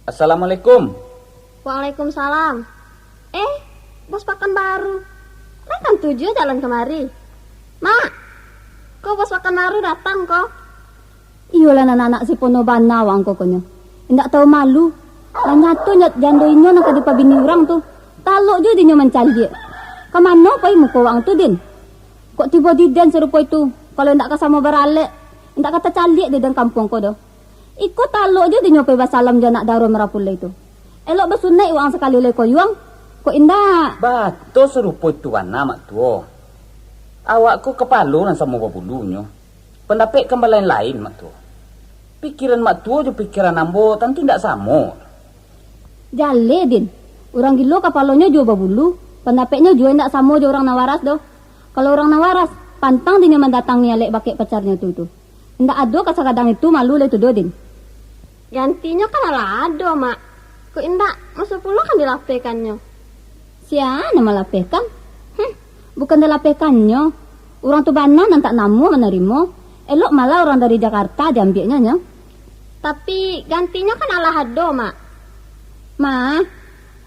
Assalamualaikum. Waalaikumsalam. Bos pakan baru. Kan 7 jalan kemari. Mak, kok bos pakan baru datang kok? Iyalah anak-anak si pono banawang kokonya. Ndak tahu malu. Lah nyato jandoinyo nang kadipa bini orang tu. Talok jo dinyo mencali. Kemana pai muka wang tu din? Kok tiba diden serupa itu? Kalau ndak kasamo beralek, ndak kata calik di dan kampung ko do. Ikut talok jo dinyo pai basalam janak daro merapule itu. Elok besunai uang sekali le ko yuang. Kok indah? Bato serupa itu wana mak tuo. Awakku kepalu nan sama babulunyo. Pendapat kembali lain mak tuo. Pikiran mak tuo jo pikiran ambo tentu ndak sama. Jale din. Orang gilo kapalonya jo babulu. Pendapatnya jo ndak sama jo orang nawaras do. Kalau orang nawaras, pantang dinyo mendatangi alek bakek pacarnya tu. Ndak ado kasakadang itu malu le tu do din. Gantinya kan ala ado, Mak. Kok indak masa pula kan dilapekannya. Siapa malapekan? Bukan dilapekannya. Orang tu bana nan tak namu menerima. Elok malah orang dari Jakarta diambilnya nya. Tapi gantinya kan ala ado, Mak. Ma,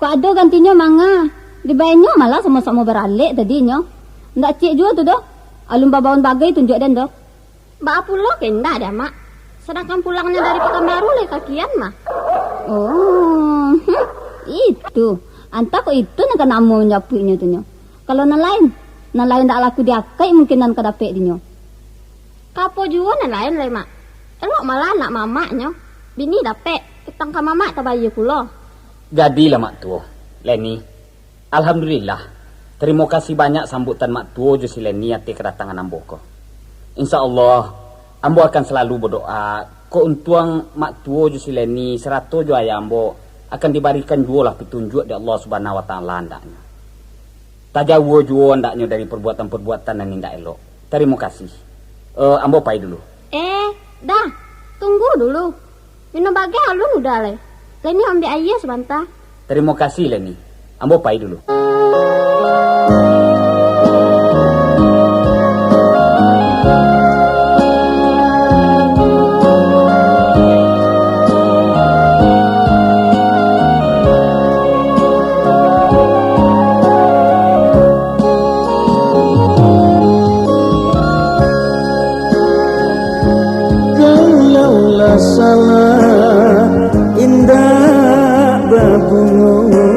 kok ado gantinya manga? Dibayarnya malah sama-sama beralek tadinya. Ndak cik juga tu doh. Alum babawan bagai tunjuk dan doh. Mbak pulau ke indah ada, Mak. Sedangkan pulangnya dari Pekanbaru le kakian, Mak. Oh, itu. Anta kok itu nak namu menyapuinya tu nyo. Kalau nan lain tak laku diakai mungkin nan kadapek dinyo. Kapo juga nan lain le, Mak. Elok malah anak mamaknya. Bini dapek petang ka mamak tabayi kulo. Jadilah mak tuo. Leni, alhamdulillah. Terima kasih banyak sambutan mak tuo jo si Leni ati kedatangan ambo ko. Insyaallah ambo akan selalu berdoa ko untuang mak tuo jo si Leni 100 jo ayah ambo akan diberikan juo lah petunjuk dari Allah Subhanahu wa taala andaknya. Tajawo juo andaknya dari perbuatan-perbuatan yang tidak elok. Terima kasih. Ambo pai dulu. Dah. Tunggu dulu. Minum bagai alun udah le. Leni ambil air sebentar. Terima kasih Leni. Ambo pai dulu. Salah indah berbunga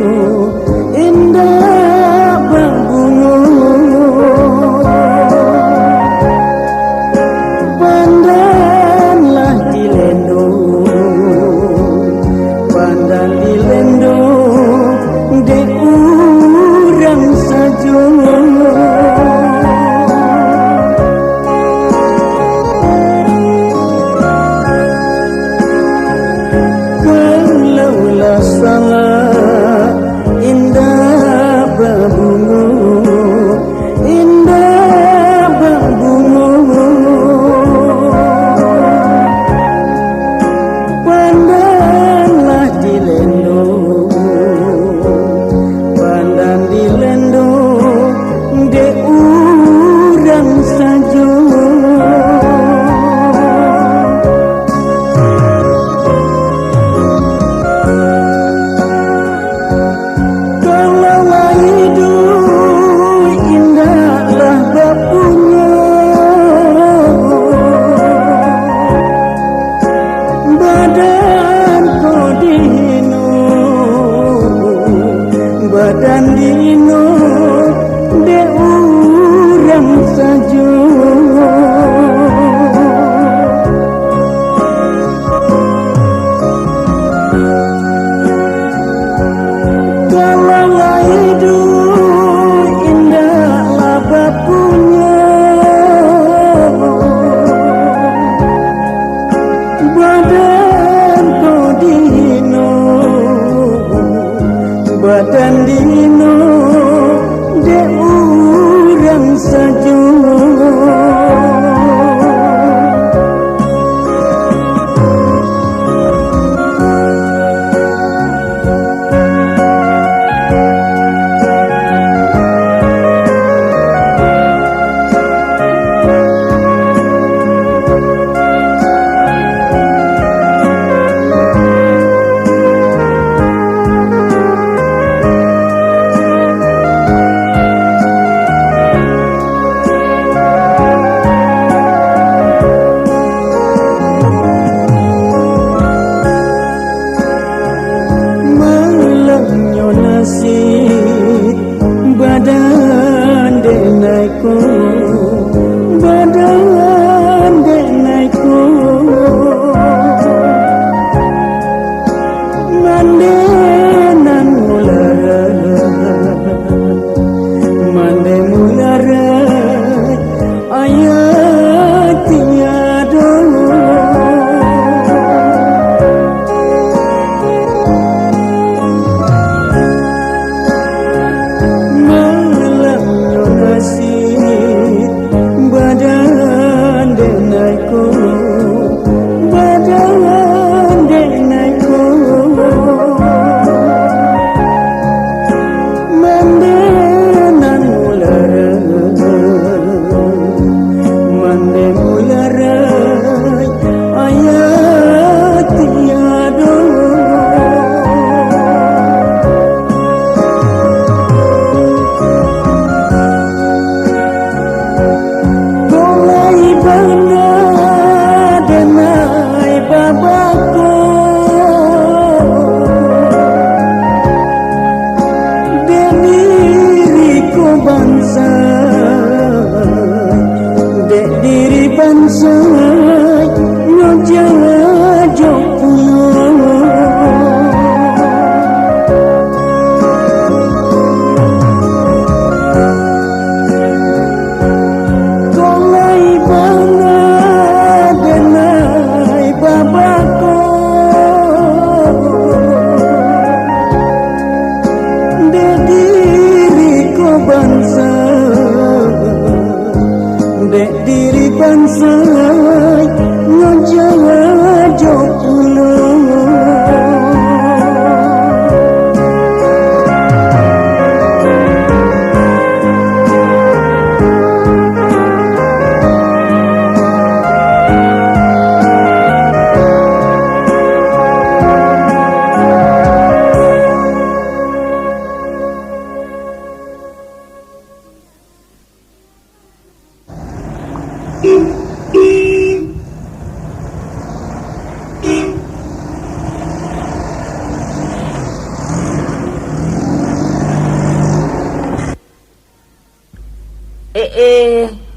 dek naiko mande nan mulara mande mulara ayat tiada malamnya nasib badan dek naiko badan dek naiko mande nan mulara mande mulara ayat tiada Golai bana denai babako diriku bangsa dek diri bangsa nyojawa jokuno Golai bana denai babako dek diriku bangsa dek diri bangsa nyojawa jokuno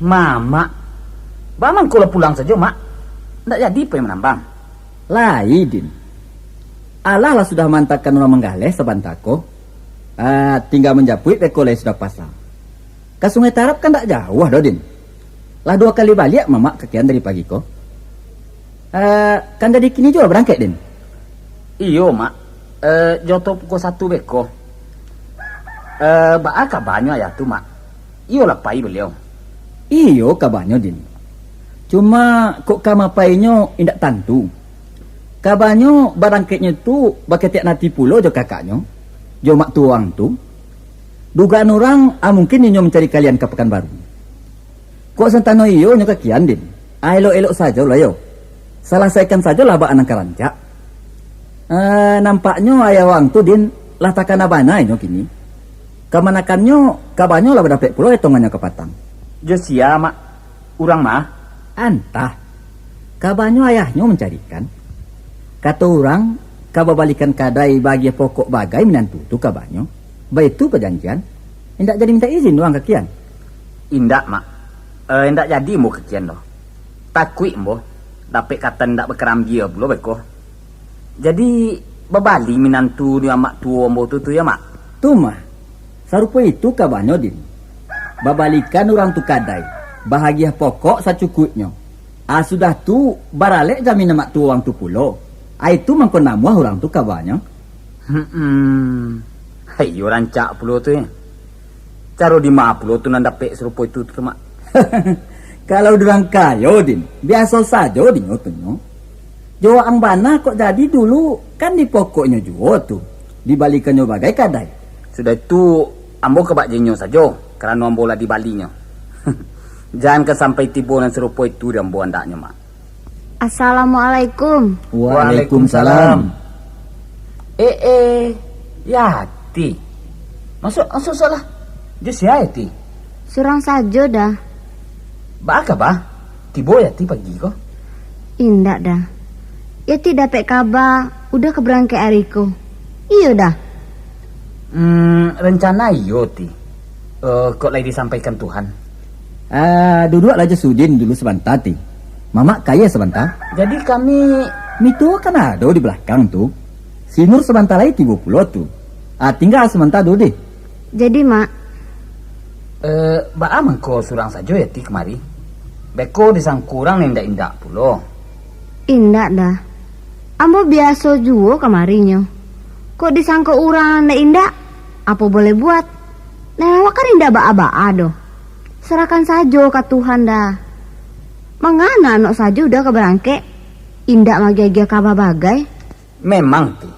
Mama. Bamang kula pulang saja, Mak. Ndak jadi apa yang menambang. Laidin. Allah lah sudah mantakan orang menggaleh sebantako. Tinggal menjapuit bekole sudah pasang. Ke Sungai Tarap kan tak jauh, Dodin. Lah 2 kali balik mama kekian dari pagi ko. Kan jadi kini juga berangkat, Din. Iyo, Mak. Joto pukul 1 beko. Baa kabarnya ya tu, Mak. Iyo lah pai beliau. Iyo kabarnya, Din. Cuma kok kamapainya indak tantu. Kabarnya barangkitnya tu baketiak nanti pulau jo kakaknya. Jo mak tuang tu. Dugaan orang mungkin nyo mencari kalian ke Pekanbaru. Kok sentano iyo nyo kakian, Din. Elok-elok saja lah yo. Selesaikan saja lah bak anang karancak. Nampaknya ayah wang tu, Din, lah takkan abana nyo kini. Kemanakannya kabarnya lah berdapet pulau hitungannya ke Patang. Josia, Mak. Urang mah. Antah. Kabarnya ayahnya mencarikan. Kata orang, kabar balikan kadai bagi pokok bagai menantu tu kabarnya. Baik itu perjanjian. Indak jadi minta izin doang kakian. Indak, Mak. Indak jadi mau kekian loh. Takui mbo. Dapet kata ndak berkeram dia pula beko. Jadi babali minantu dia mak tua mbo tu ya, Mak. Tu mah. Sarupa itu kabarnya, Din. Babalikan orang tu kadai. Bahagia pokok sacukutnya. Sudah tu baralek jamin mak tu orang tu pulo. Itu mangkon namuah orang tu kabarnya. Hai orang cak pulo tu ya. Caro di ma pulo tu nan dapet serupa itu tu, Mak. Kalau durang kayo, Din. Biasa saja, Din, otonya. Jawa ang bana kok jadi dulu kan di pokoknya juga tu. Dibalikannya bagai kadai. Sudah itu ambo kebak jenyo saja. Kerana ambo lah di balinya. Jangan ke sampai tiba dan serupa itu dan ambo andaknya, Mak. Assalamualaikum. Waalaikumsalam. Yati. Masuk salah. Dia si Yati. Surang saja dah. Baka bah? Tiba Yati pagi kok. Indak dah. Yati dapat kabar udah keberangkat hariku. Iya dah. Rencana iyo ti. Kok lagi disampaikan Tuhan. Duduk aja Sudin dulu sebentar ti. Mamak kaya sebentar. Jadi kami... Mito kan ada di belakang tuh. Si Nur sebentar lagi 30 tuh. Tinggal sebentar dulu deh. Jadi, Mak, Ba amang ko surang saja ya ti kemari. Beko disang kurang indak-indak pulo. indak dah. Ambo biasa juga kemarinya. Kok disangka orang ndak indak? Apa boleh buat? Nah, awak kan indak ba-ba doh. Serahkan saja ke Tuhan dah. Mangana anak saja udah keberangke. Indak magia-gia kaba bagai. Memang ti.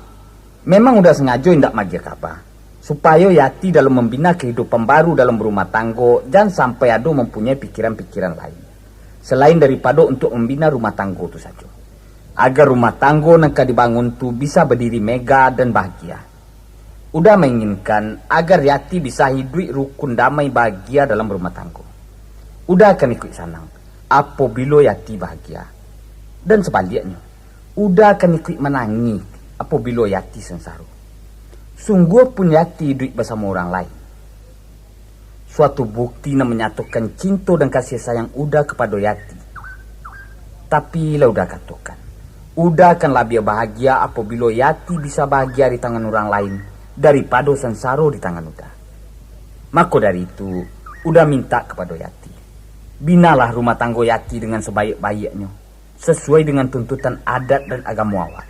Memang udah sengaja indak magia kapa. Supaya Yati dalam membina kehidupan baru dalam berumah tanggo dan sampai ado mempunyai pikiran-pikiran lain. Selain daripada untuk membina rumah tanggo itu saja. Agar rumah tanggo yang dibangun tu bisa berdiri megah dan bahagia. Udah menginginkan agar Yati bisa hidup rukun damai bahagia dalam rumah tanggo. Udah akan ikut sanang apabila Yati bahagia. Dan sebaliknya, udah akan ikut menangi apabila Yati sengsara. Sungguh pun Yati hidup bersama orang lain. Suatu bukti yang menyatukan cinta dan kasih sayang udah kepada Yati. Tapi lah udah katakan, udah akan lebih bahagia apabila Yati bisa bahagia di tangan orang lain daripada sengsara di tangan udah. Maka dari itu, udah minta kepada Yati, binalah rumah tangga Yati dengan sebaik-baiknya, sesuai dengan tuntutan adat dan agama awak.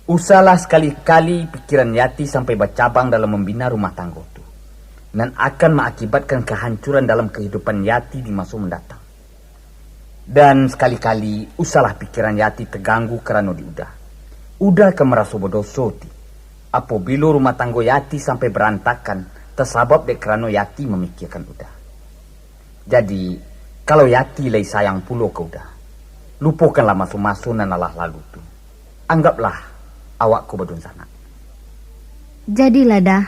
Usahlah sekali-kali pikiran Yati sampai bercabang dalam membina rumah tangga itu, dan akan mengakibatkan kehancuran dalam kehidupan Yati di masa mendatang. Dan sekali-kali usahlah pikiran Yati terganggu kerana diudah. Udah akan merasa berdosa ti apabila rumah tangga Yati sampai berantakan tersabab dek kerana Yati memikirkan udah. Jadi kalau Yati lagi sayang pulo ke udah, lupakanlah masu-masu dan alah lalu tu. Anggaplah awakku bedun sana. Jadilah dah.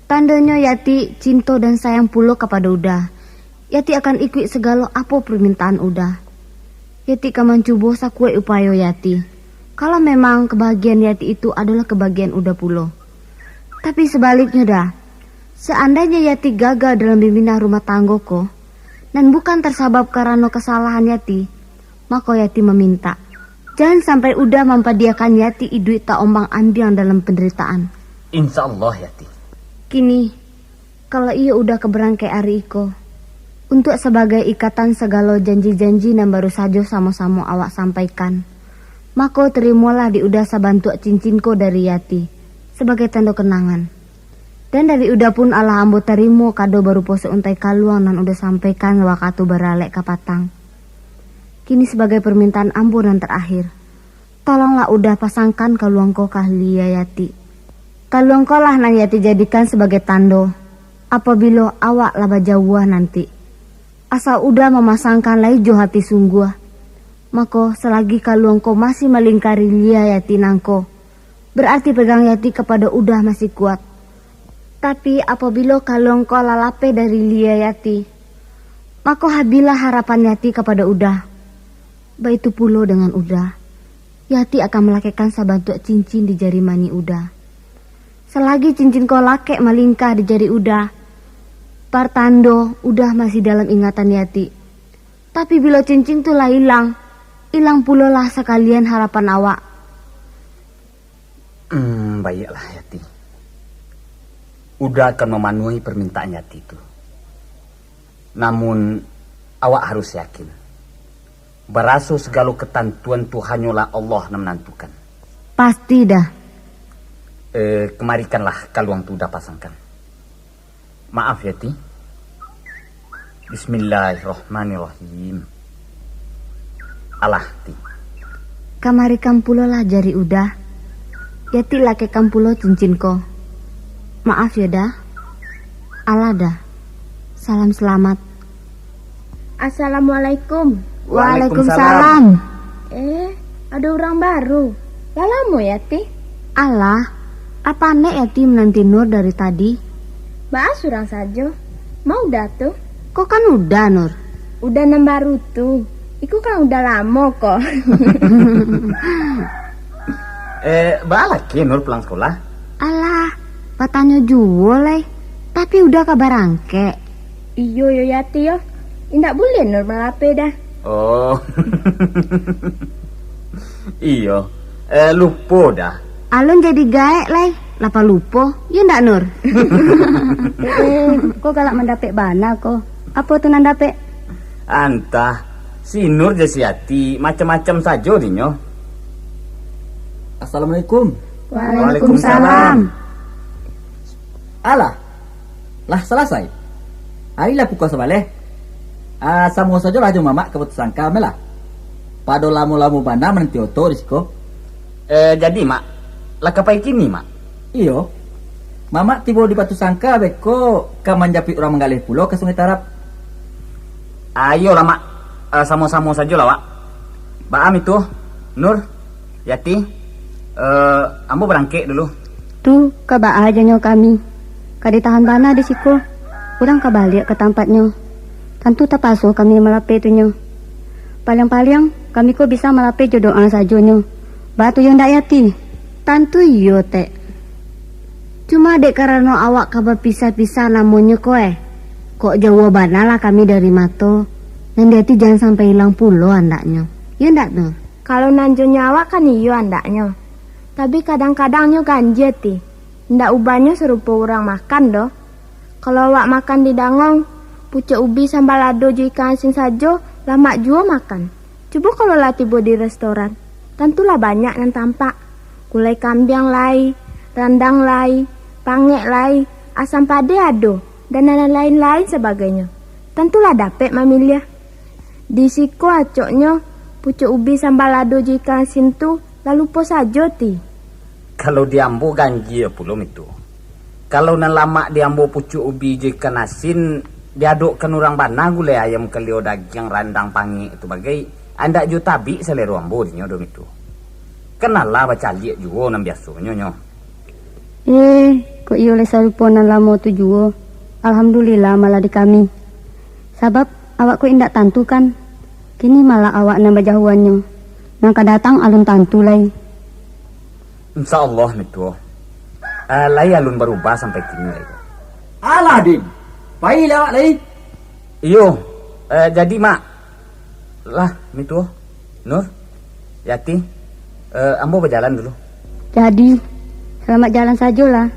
Tandanya Yati cinta dan sayang pulo kepada udah. Yati akan ikut segala apa permintaan udah. Yati akan mencoba sakue upaya Yati. Kalau memang kebahagiaan Yati itu adalah kebahagiaan udah pulo. Tapi sebaliknya dah. Seandainya Yati gagal dalam membina rumah tanggoko, dan bukan tersabab karena kesalahan Yati, maka Yati meminta, jangan sampai udah mempadiakan Yati hidup tak ombang-ambing dalam penderitaan. Insya Allah Yati. Kini, kalau ia udah keberangkai hari iko, untuk sebagai ikatan segala janji-janji yang baru saja sama-sama awak sampaikan, maka terimalah di udah sabantu cincinko dari Yati sebagai tanda kenangan. Dan dari udah pun Allah ambo terima kado baru pose untai kaluang nan udah sampaikan wakatu beralek kapatang. Kini sebagai permintaan ambo dan terakhir, tolonglah udah pasangkan kaluangko kahlia Yati. Kaluangko lah nan Yati jadikan sebagai tando apabila awak laba jauh nanti. Asal udah memasangkan laijo hati sungguh, maka selagi kaluangko masih melingkari lia Yati nangko, berarti pegang Yati kepada udah masih kuat. Tapi apabila kaluangko lalape dari lia Yati, maka habilah harapan Yati kepada udah. Baitu pulo dengan udah, Yati akan melakukan sabantuk cincin di jari mani udah. Selagi cincin ko lakek melingkar di jari udah, partando udah masih dalam ingatan Yati. Tapi bila cincin tu lah hilang pulo lah sekalian harapan awak. Baiklah Yati. Udah akan memenuhi permintaan Yati itu. Namun awak harus yakin, beraso segala ketentuan tu hanyalah Allah yang menentukan. Pasti dah. Kemarikanlah kaluang tu udah pasangkan. Maaf Yati. Bismillahirrahmanirrahim. Alah ti. Kamarikan pulo lah jari udah. Yati lakekan pulo cincinko. Maaf ya dah. Allah dah. Salam selamat. Assalamualaikum. Waalaikumsalam. Ada orang baru. Lalamu Yati? Allah, apa nek Yati menanti Nur dari tadi? Bahas orang saja. Mau dah tuh? Kok kan udah Nur? Udah nang baru tuh. Iku kan udah lama kok. Balik ya Nur pulang sekolah. Alah, patanya jual Tapi udah kabar angke. Iyo yo Yati yo. Indak boleh Nur melape dah. Oh. Iyo. Lupa dah. Alun jadi gaek lai. Lapa lupa. Ya ndak Nur? Kau galak mendapek bana kau. Apa tu nan dapek? Antah. Si Nur je si hati. Macam-macam saja dinyo. Assalamualaikum. Waalaikumsalam. Alah. Lah selesai. Harilah pukul sebaleh. Sama saja lah mamak keputusan kami lah. Pada lamu-lamu bana menanti oto risiko. Jadi mak. Lah kapai kini mak. Iyo. Mamak tiba di batu sangka beko kamanjapi orang menggalih pulau ke Sungai Tarap. Ayo lah mak. Sama-sama saja lah wak. Baam itu. Nur. Yati. Ambo berangkek dulu. Tu kabah aja nyo kami. Kadi tahan bana di siku. Kurang kabalik ke tempatnya. Tentu tak pasu kami melape tu nyo. Paling-paling kami ko bisa melape jodoh saja nyo. Batu yang ndak yati. Tantu iyo tek. Cuma dek karena awak kabar pisah-pisah namunnya koe. Kok jauh banalah kami dari Mato. Nanti jangan sampai hilang pulau andaknya. Ya ndak Nur? Kalau nanjonya awak kan iyo andaknya. Tapi kadang-kadangnya ganjet ti. Ndak ubahnya serupa orang makan doh. Kalau awak makan di dangong, pucuk ubi sambal lado ju ikan asin sajo, lama jua makan. Coba kalau lah tiba di restoran, tentulah banyak yang tampak. Gulai kambing lai, rendang lai, pangek lai, asam pade ado, dan lain-lain sebagainya. Tentulah dapet mamilya. Di siku acoknya, pucuk ubi sambal lado ju ikan asin tu, lalu po sajo ti. Kalau diambo ganji ya pulum itu. Kalau nan lama diambo pucuk ubi je ikan asin, diadukkan orang bana gulai ayam kelio daging randang pangi itu bagai anda ju tabi selero ambo dinyo dom itu. Kenal lah baca liat juga nan biasanya nyo. Kok iyo le saruponan lamo tu juo. Alhamdulillah malah di kami. Sabab awak ko indak tantu kan. Kini malah awak nambah jahuannya. Nang datang alun tantu lai. Insyaallah itu. Lai alun berubah sampai kini lai. Alah Din. Pai lewat lai. Iyo. Jadi mak. Lah itu. Nur. Yati. Ambo berjalan dulu. Jadi selamat jalan sajalah.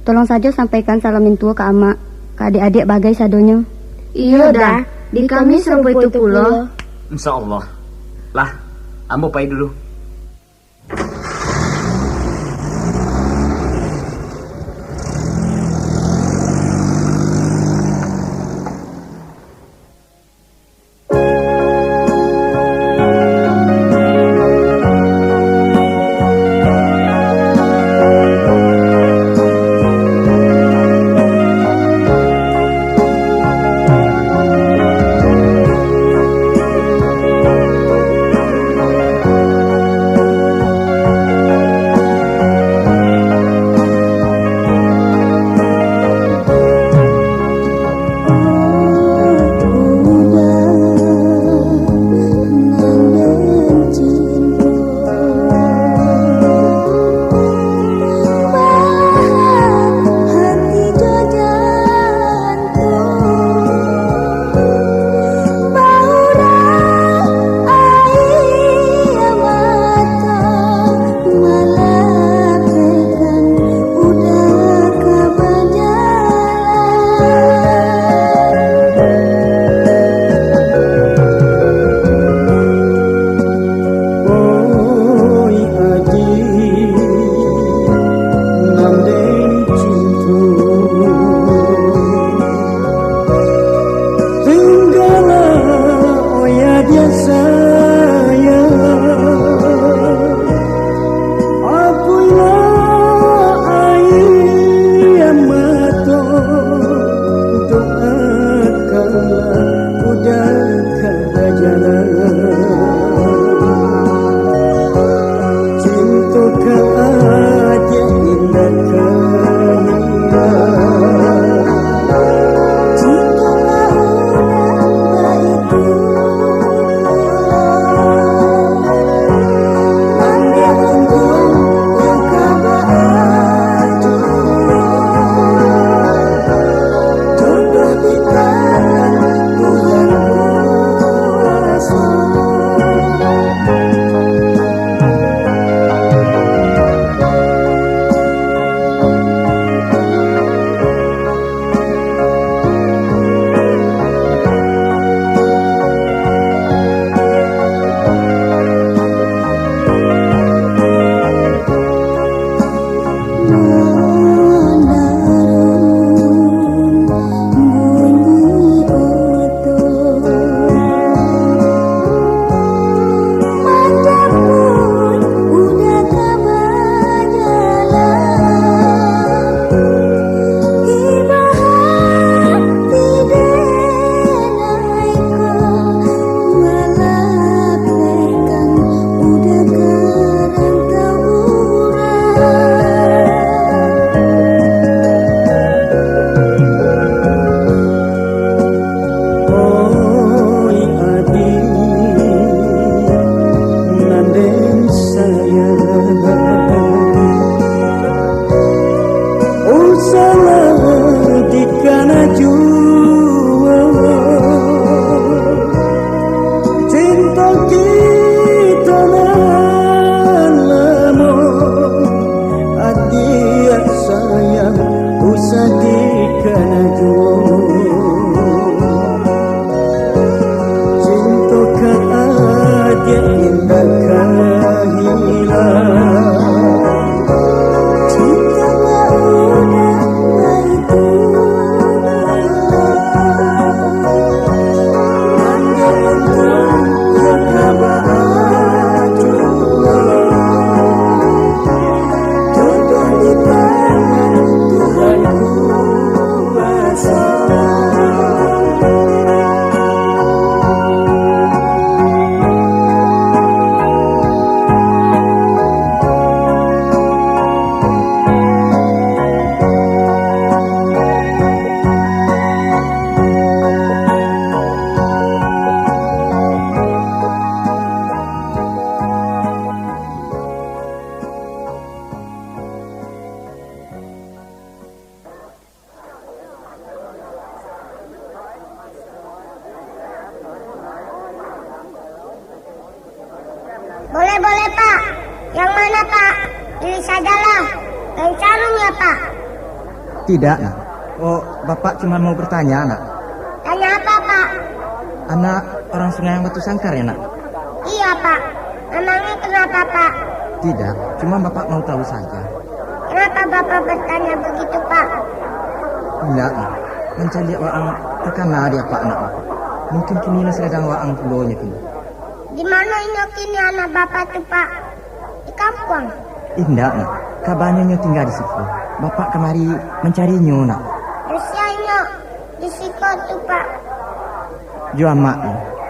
Tolong saja sampaikan salamin tua ke ama, ke adik-adik bagai sadonya. Iya dah, di kami serupa itu pulau. Insyaallah. Lah, ambo pai dulu. jadikan ajuh cinta ka aja indah kahilang cinta udah itu andai untung kekaba jodoh di tangan Tuhan kuasa. Boleh Pak. Yang mana Pak? Pilih sajalah. Kain sarung ya Pak. Tidak, nak. Oh, Bapak cuma mau bertanya, nak. Tanya apa Pak? Anak orang Sungai yang Batu Sangkar ya, nak? Iya Pak. Memangnya kenapa Pak? Tidak, cuma Bapak mau tahu saja. Kenapa Bapak bertanya begitu Pak? Tidak, nak. Mencari orang terkenal dia Pak, nak. Mungkin kini sedang waang pulonya kini. Di mana ini kini anak Bapak tuh Pak? Di kampung. Tidak, nak. Kabarnya tinggal di situ. Bapak kemari mencarinya, nak. Usianya di situ tuh Pak. Jua mak,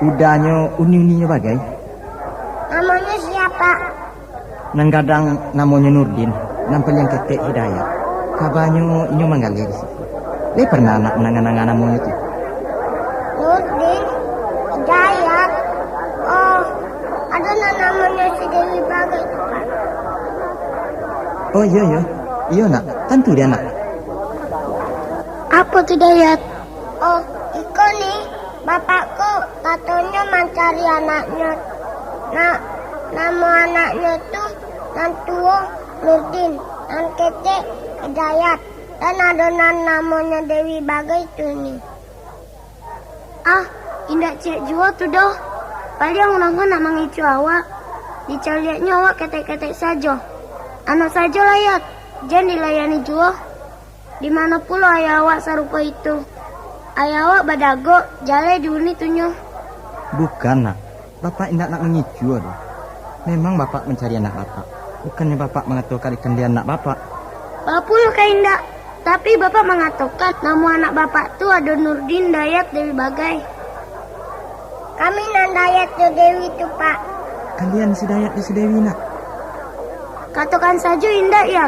udahnya uni-uninya bagai. Namanya siapa? Nanggadang namanya Nurdin. Nampil yang ketek Hidayat. Kabarnya ini manggali di situ. Dia pernah nak nangan-nangan namanya itu. Nurdin, Hidayat. Oh, ada namanya si Dewi Bagai itu Pak. Oh iya, iya. Iya, nak. Tentu dia, nak. Apa tuh Dayat? Oh, Iko nih. Bapakku katanya mencari anaknya. Nah, nama anaknya tuh Nantuo Nurdin, Nan Kete Hidayat, dan adonan namanya Dewi Bagai itu nih. Ah, indah cek jua tuh doh. Paling orang nak mengicu awak. Dicariatnya awak ketek-ketek saja. Anak saja layat, jangan dilayani jua. Di mana pula ayah awak serupa itu. Ayah awak badago, jale duni tunyo. Bukan, nak. Bapak tidak nak mengicu, aduh. Memang Bapak mencari anak Bapak. Bukannya Bapak mengatakan ikan dia anak Bapak. Bapulah kaindak. Tapi Bapak mengatakan nama anak Bapak tuh ada Nurdin Dayat Dewi Bagai. Kami nan Dayat Dewi itu Pak. Kalian si Dayat dan si Dewi, nak. Katakan saja indah ya.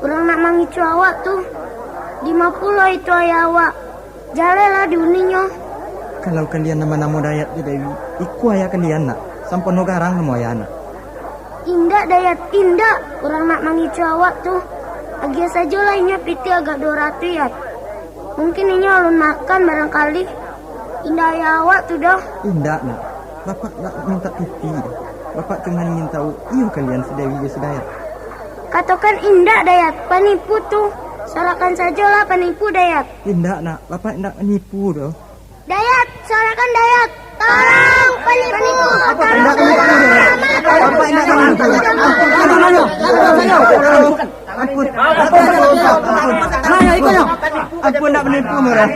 Orang nak mengicu awak tuh. Di Mapulo itu ayah awak. Jale lah diuninya. Kalau kalian nama-nama Dayat dan Dewi, iku ayah kalian, nak. Sampun no garang nama ayah, nak. Indah Dayat, indah. Orang nak mengicu awak tuh. Agia saja lah inya piti agak 200 ya. Mungkin inya alun makan barangkali. Indah ayah awak tuh dah. Indah, nak. Bapak nak minta piti. Bapak cuma ingin tahu, iyo kalian si Dewi dan si Dayat. Katakan indah Dayat, penipu tuh. Salahkan sajalah penipu Dayat. Indah, nak. Bapak tidak menipu, doh. Dayat, salahkan Dayat. Tolong penipu. Bapak tidak menipu, Bapak tidak menipu. Ampun. Ampun nak menipu merah.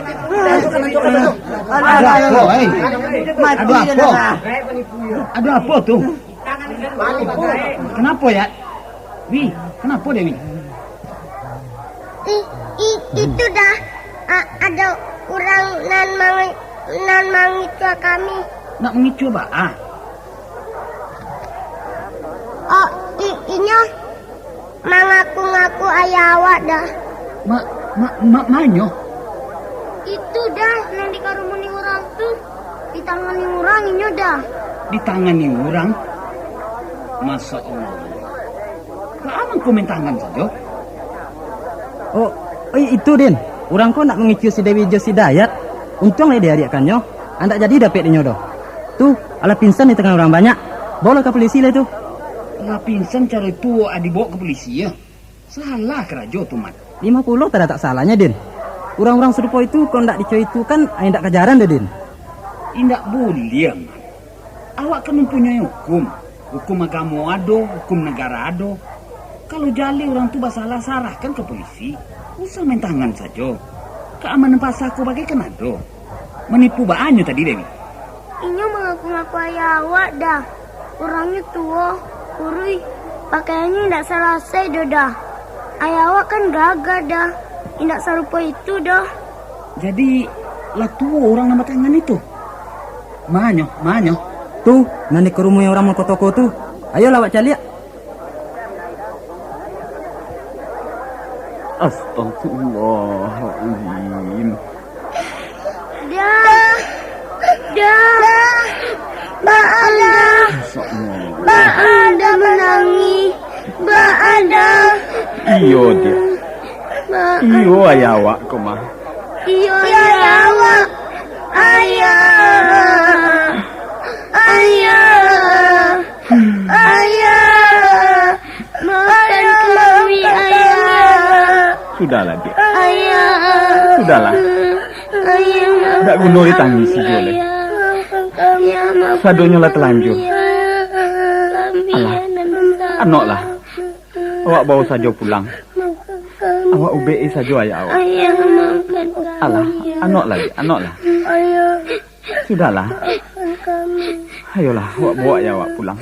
Ada apa tuh? Kenapa ya? Wi, kenapa Dewi? Itu dah ada orang nan mengicu kami. Nak mengicu ba? Ah. Oh, inya mengaku-ngaku ayah awak dah. Manyo? Itu dah yang dikarumuni orang tuh. Ditangani orang inya dah. Ditangani orang? Masa Allah. Kamu komen tangan saja? Oh, itu Din. Orang kau nak mengicu si Dewi jo si Dayat. Untung dia diariakannya. Anda jadi dapat dinyo doh. Tuh, ala pingsan di tengah orang banyak. Bawa ke polisi lah itu. Ala pingsan cara itu dibawa ke polisi ya. Salah kerajo tuh mat. 50 tak salahnya, Din. Orang-orang serupa itu kalau ndak dicoy itu kan ndak kejaran deh, Din. Indak boleh, Mat. Awak kan mempunyai hukum. Hukum agama ado, hukum negara ado. Kalau jali orang tu bersalah, sarahkan ke polisi. Usah main tangan saja. Keamanan pasaku bagaikan ado. Menipu baannya tadi, Dewi. Inyo mengaku-ngaku ayah awak dah. Orangnya tua, kurui. Pakaiannya tidak selesai dah. Ayah awak kan gagah dah. Tidak serupa itu dah. Jadi, lah tua orang nama tangan itu. Manyo. Tuh, nanti ke rumah orang mau ke toko tuh. Ayo lawak cali ya. Astagfirullahaladzim. Dah. Mbak Ada menangis. Mbak Ada. Iyo dia. Iyo ayah awak mah. Iyo ayah awak. Ayah. Maafkan kami ayah. Sudahlah dia. Ayah. Sudahlah. Ayah. Tak guna ditangisi boleh. Sadonya lah telanjur. Alah, anaklah. Awak bawa saja pulang. Awak ubei saja ayah awak. Ayah, maafkan kami. Alah, anaklah. Ayah. Sudahlah. Ayolah, awak bawa ayah awak pulang.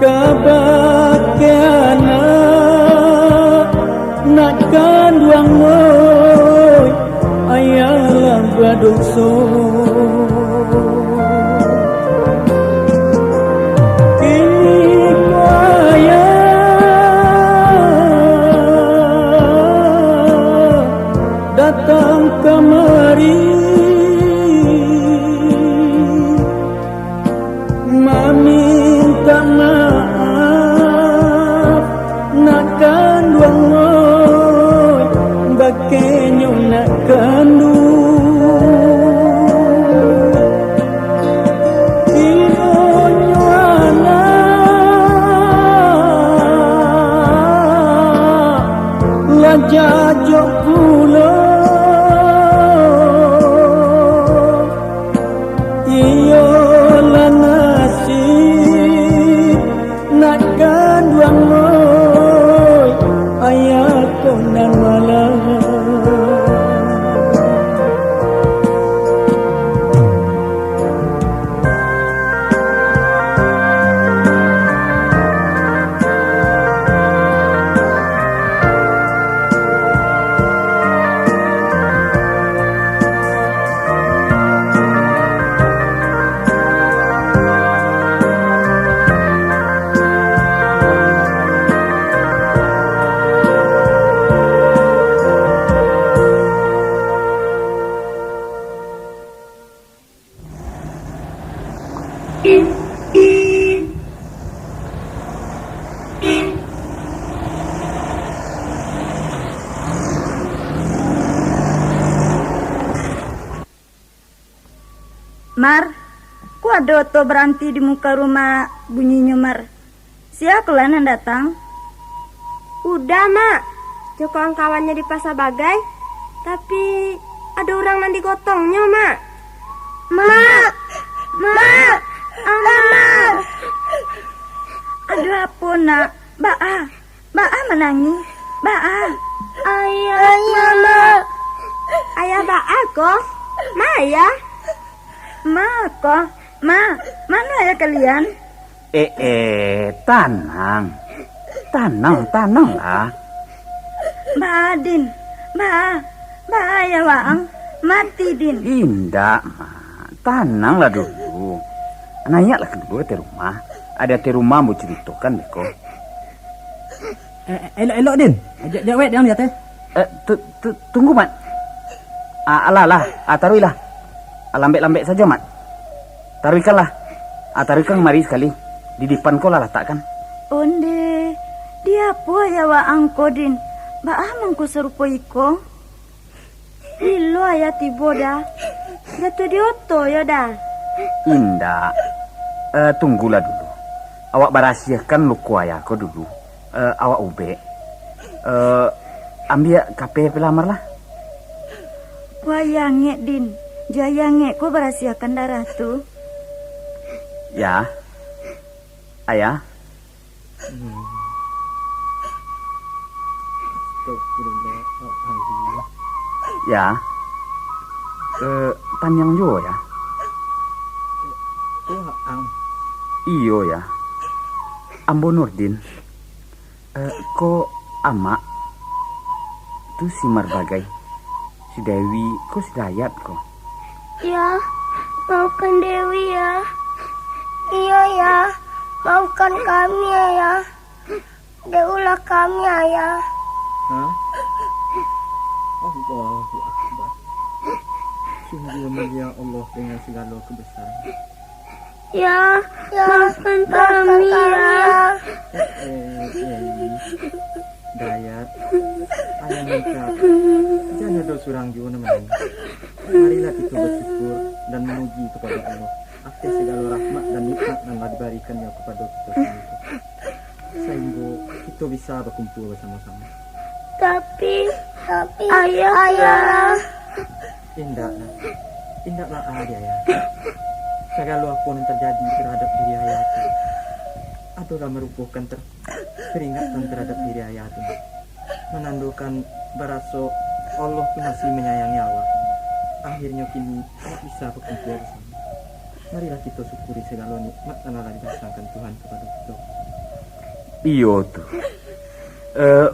kabakiana nak kanduang moy ayalah badokso kini kaya datang kemari meminta maaf nak kanduang moy bakenyo nak kandu inonyo anak lajajok pulo iyo nasib nak kanduang moy ayah konan malam Mar, ku ada oto berhenti di muka rumah bunyinya Mar. Siapa yang datang? Udah, Mak. Joko kawannya di pasar bagai. Tapi ada orang mandi gotongnya, Mak. Mak! Mak! Mak! Aduh apa nak? Ba'a menangis. Ba'a. Ayah, Mak. Ayah Ba'a kok? Maya? Ma kok? Mana ya kalian? Tenang lah. Ba'a Din. Ba'a ya Waang. Mati Din. Indah, tenanglah dulu. Nanya lah kedua di rumah. Ada di rumah mau ceritakan beko. Elok Din. Jawab yang lihat Tunggu Mat. Alah, taruhilah. Lambek-lambek saja Mat. Taruhkanlah. Taruhkan mari sekali. Di depan kau lah letakkan. Onde, dia apa ya Waang ko Din? Ba'a mangko serupa iko. Ilo ayah tibo dah. Jatuh di oto ya dah. Indah. Tunggulah dulu. Awak berahasiakan luku ayahku dulu. Awak ube. Ambil kape pelamar lah. Wayange Din. Jayange ko berahasiakan darah tu. Ya. Ayah. Ya. Panjang juga ya. Iyo ya. Ambo Nurdin. Ko ama tu si Marbagai. Si Dewi ko si Dayat ko. Ya, maafkan Dewi ya. Iya ya, maafkan kami ya. Deulah kami ya. Allahu Akbar. Sungguh mulia Allah dengan segala kebesaran. Ya, maafkan kami ya. Dayat, ayah minta jangan ada surang juga namanya. Marilah kita bersyukur dan memuji kepada Allah atas segala rahmat dan nikmat yang diberikannya kepada kita semua. Sehingga kita bisa berkumpul bersama-sama. Tapi ayah. Tindaklah ada ya. Segala apa yang terjadi terhadap diri ayah itu adalah merupakan peringatan terhadap diri ayah itu, menandakan berasa Allah pun masih menyayangi awak. Akhirnya kini awak bisa berkumpul bersama. Marilah kita syukuri segala nikmat yang telah didatangkan Tuhan kepada kita. Iyo tuh.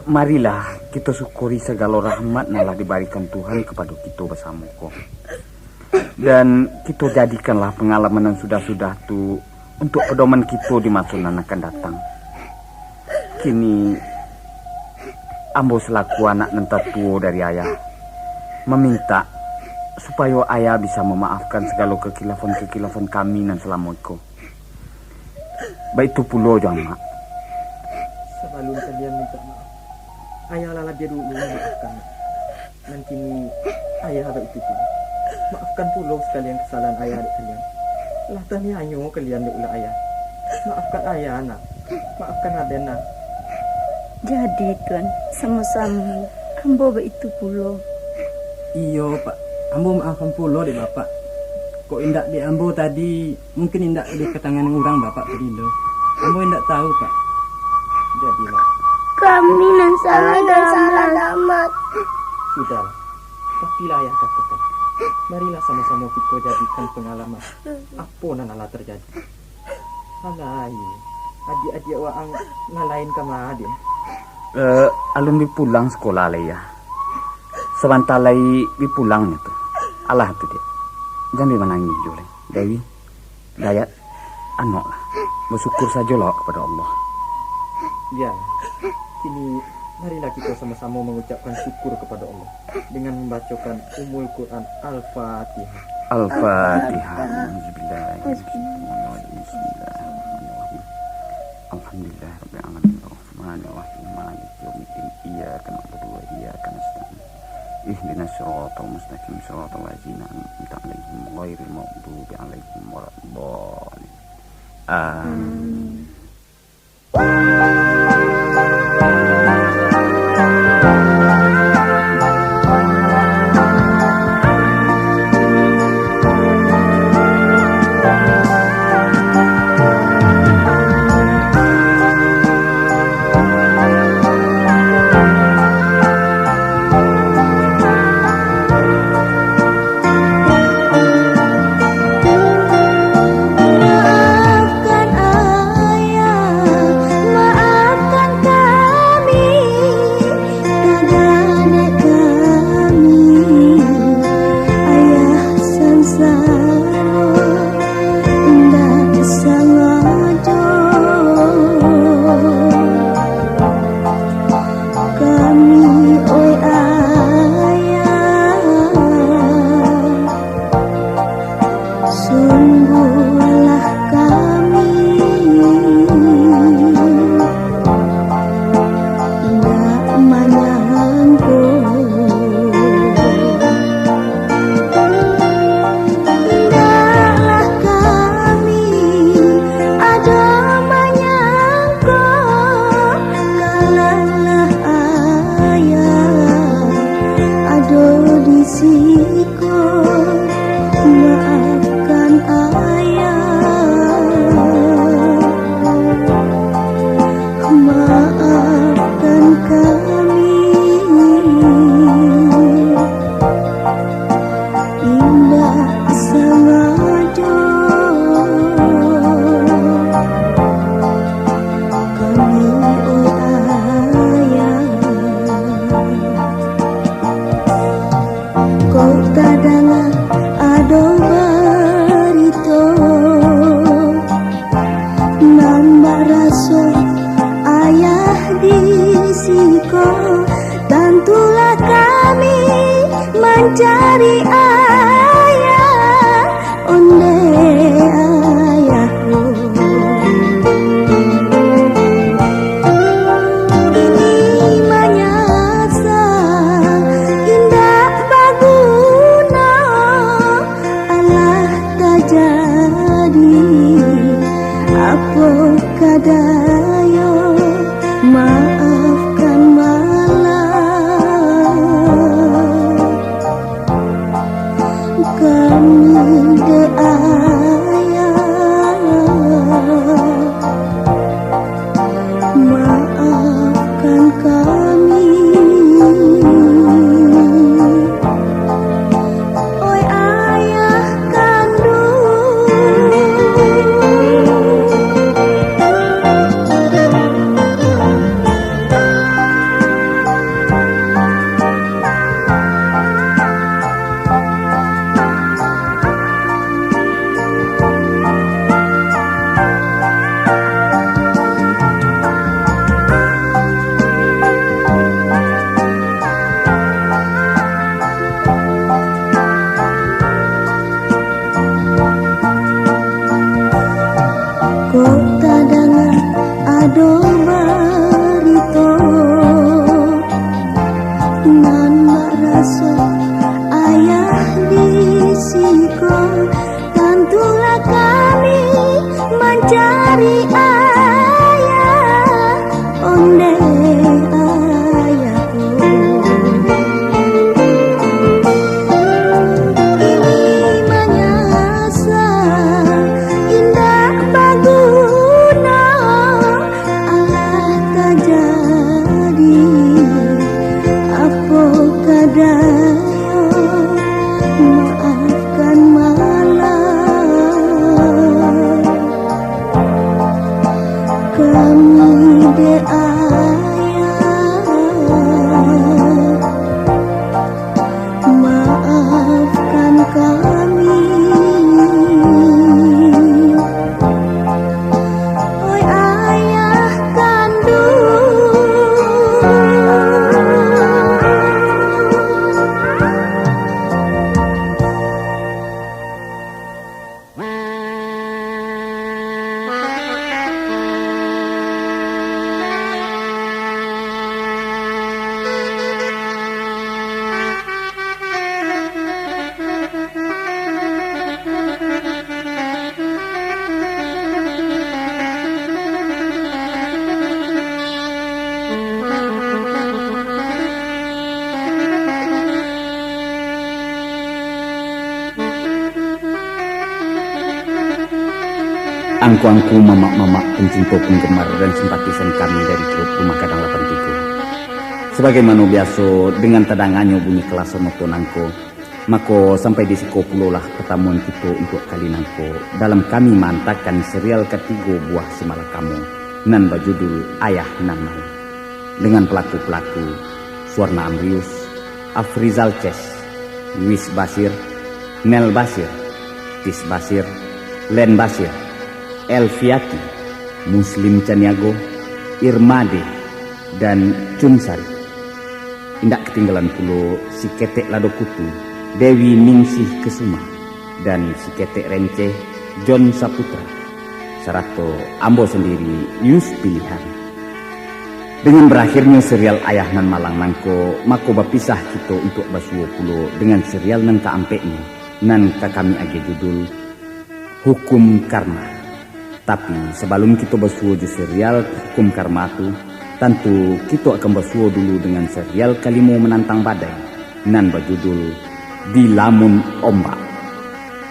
Marilah kita syukuri segala rahmat nalah diberikan Tuhan kepada kita bersama kok. Dan kita jadikanlah pengalaman yang sudah-sudah tu untuk pedoman kita di masa yang akan datang. Kini ambo selaku anak nentat tua dari ayah meminta supaya ayah bisa memaafkan segala kekilafan kami dan selama itu. Baik itu pula jangan mak. Sebelum kalian minta maaf, ayah lala dia dulu memaafkan. Dan kini ayah ada itu pula. Maafkan pula sekalian kesalahan ayah adik kalian. Lah tanya anyo kalian di ulah ayah. Maafkan ayah anak. Maafkan adik anak. Jadi tuan, sama-sama ambo itu pula. Iyo pak, ambo maafkan pula deh bapak. Kok indak di ambo tadi, mungkin indak di ketangan orang bapak perindo. Ambo indak tahu pak. Jadilah. Kami nan salah damat. Sudahlah, tapilah ayah katakan. Marilah sama-sama kita jadikan pengalaman. Apa nan ala terjadi? Alai, adik-adik waang ngalahin kama adin. Alun pulang sekolah lah ya. Sebentar lagi pulang itu. Allah tu dia. Jangan menangis jole. Dewi, Dayat, anak lah. Bersyukur sajalah kepada Allah. Ya, kini marilah kita sama-sama mengucapkan syukur kepada Allah dengan membacakan Ummul Quran Al-Fatihah. Al-Fatihah. Alhamdulillah rabbil alamin. Rahmanir rahim. Maliki yaumiddin. Iyyaka na'budu wa iyyaka nasta'in. Ihdinas siratal mustaqim. Siratal ladzina an'amta 'alaihim ghairil maghdubi 'alaihim waladdallin. Amin. ado barito nan rasa ayah di siko tentulah kami mencari ayah onde ayahku ini menyasa indah baguna Allah tak jadi apa kadayo maafkan malam kami de ayah maafkan kami oi ayah kandung. Angku-angku mamak-mamak pencinta penggemar dan simpatisan kami dari grup Rumah Kadang 83. Sebagaimana biasa dengan tadangannya bunyi kelas nonton angko, maka sampai di siko pulolah pertemuan kita untuk kali nangko dalam kami mantakan serial ketiga buah Simalakamo nan berjudul Ayah Nan Mal dengan pelaku-pelaku Suwarna Amrius, Afrizal Ces, Luis Basir, Nel Basir, Tis Basir, Len Basir, Elviati, Muslim Caniago, Irmade, dan Cunsari. Tidak ketinggalan pula si Ketek Ladokutu, Dewi Ningsih Kesuma, dan si Ketek Renceh, John Saputra. Serato ambo sendiri, Yus Pilihan. Dengan berakhirnya serial Ayah Nan Malang nangko, mako berpisah kita untuk basuo pulo dengan serial nan kaampeknya, nan kami age judul Hukum Karma. Tapi sebelum kita bersuo di serial Hukum Karma itu, tentu kita akan bersuo dulu dengan serial Kalimo Menantang Badai nan berjudul Di Lamun Ombak.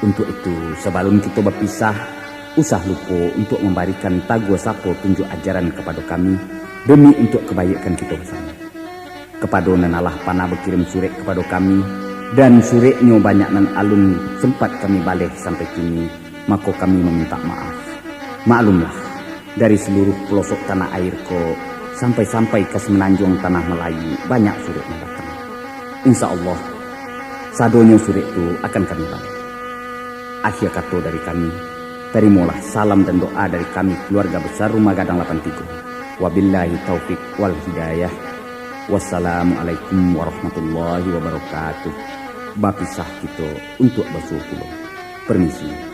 Untuk itu sebelum kita berpisah, usah lupa untuk memberikan tago sapo tunjuk ajaran kepada kami demi untuk kebaikan kita bersama. Kepada nan Allah panah berkirim surat kepada kami dan suratnya banyak nan alun sempat kami balik sampai kini, maka kami meminta maaf. Maklumlah, dari seluruh pelosok tanah air ko sampai-sampai ke semenanjung tanah Melayu banyak surat yang datang. Insya Allah, sadonya surat itu akan kami balik. Akhir kata dari kami, terimalah salam dan doa dari kami keluarga besar Rumah Gadang 83. Wabillahi taufik wal hidayah. Wassalamualaikum warahmatullahi wabarakatuh. Bapisah kita untuk basuh pulau. Permisi.